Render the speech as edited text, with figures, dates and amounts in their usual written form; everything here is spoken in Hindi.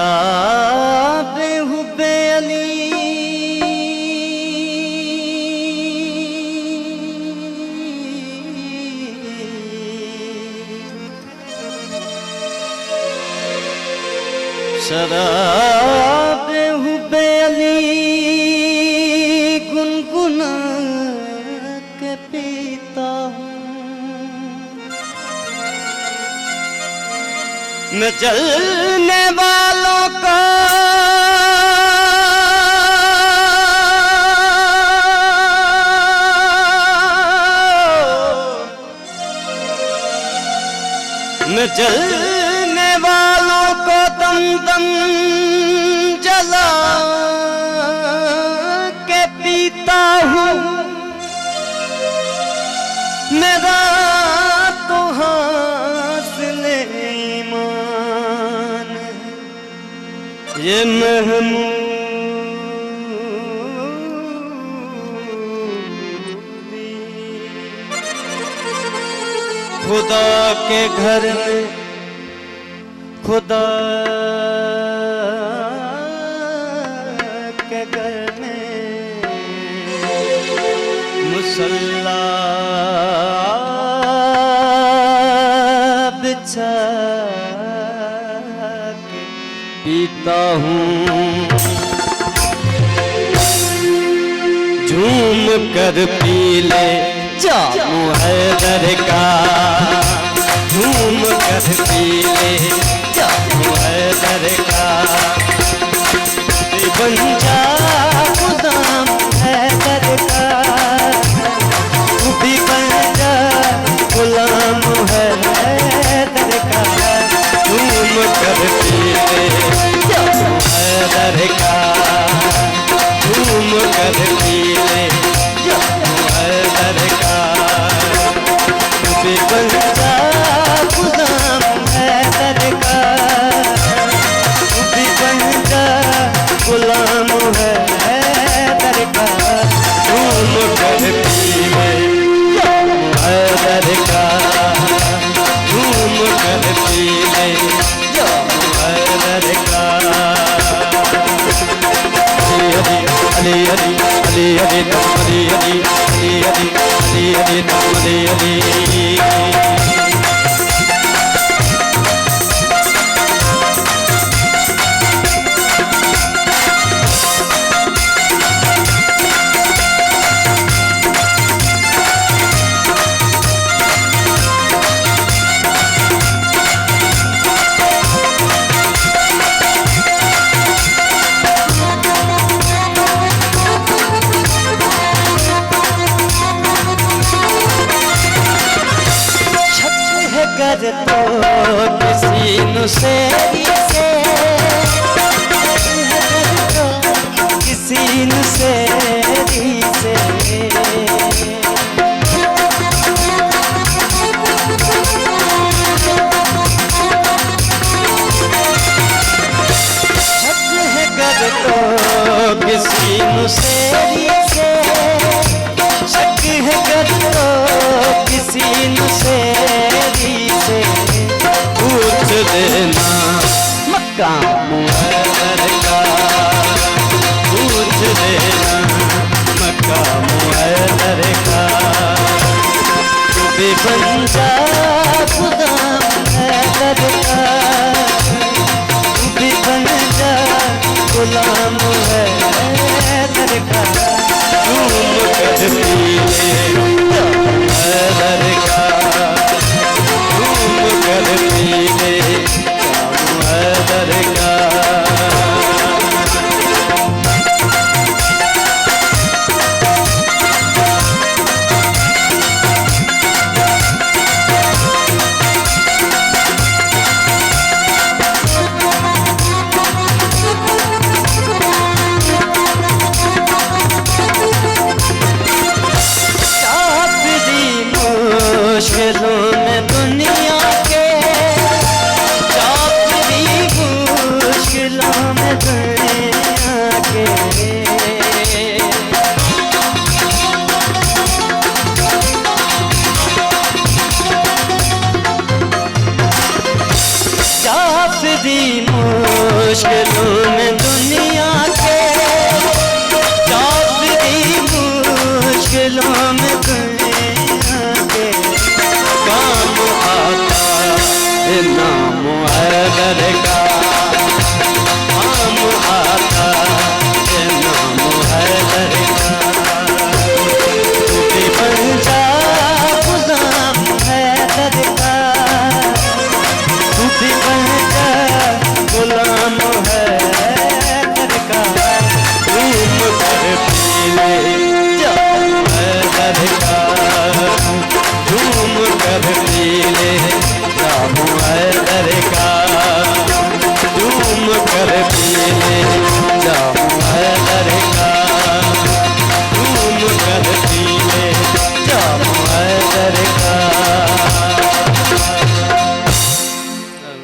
शराब हुब्बे अली शराब हुब्बे अली गुनगुना के पीता हूँ मैं जलने वालों का मैं जलने वालों को दम दम जला के पीता हूँ मेरा तो हासिले ईमान ये महमूद खुदा के घर में खुदा के घर में मुसल्ला बिछा के पीता हूँ झूम कर पी ले जामू हैदर का झूम कर पी ले जामू हैदर का बन जा गुलाम हैदर का तू भी बन जा गुलाम हैदर का झूम कर पी ले जामू हैदर का झूम कर पी ले जामू हैदर का तू भी बन जा गुलाम हैदर का तू भी बन जा गुलाम हैदर का झूम कर पी ले जामू हैदर का झूम कर पी ले जामू हैदर का अली अली अली अली अली अली अली अली अली अली अली अली कर तो किसी नुसेरी से किसी नुसेरी से कर तो किसी नुसेरी से शक है कर तो किसी नुसेरी पूछ लेना दी मुश्किलों में